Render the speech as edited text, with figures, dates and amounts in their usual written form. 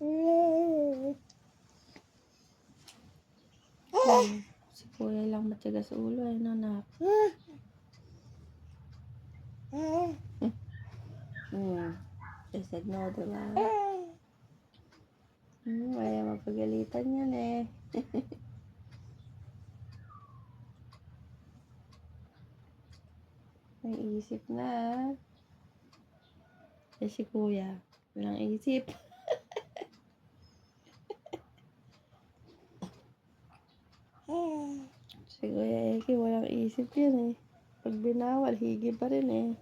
Si kuya lang matigas ulo ay nanak. They said no, diba? Kaya mapagalitan yan eh. May isip na. Eh si kuya, walang isip. Si Kuya Eki, walang isip yan eh. Pag binawal, higi pa rin eh.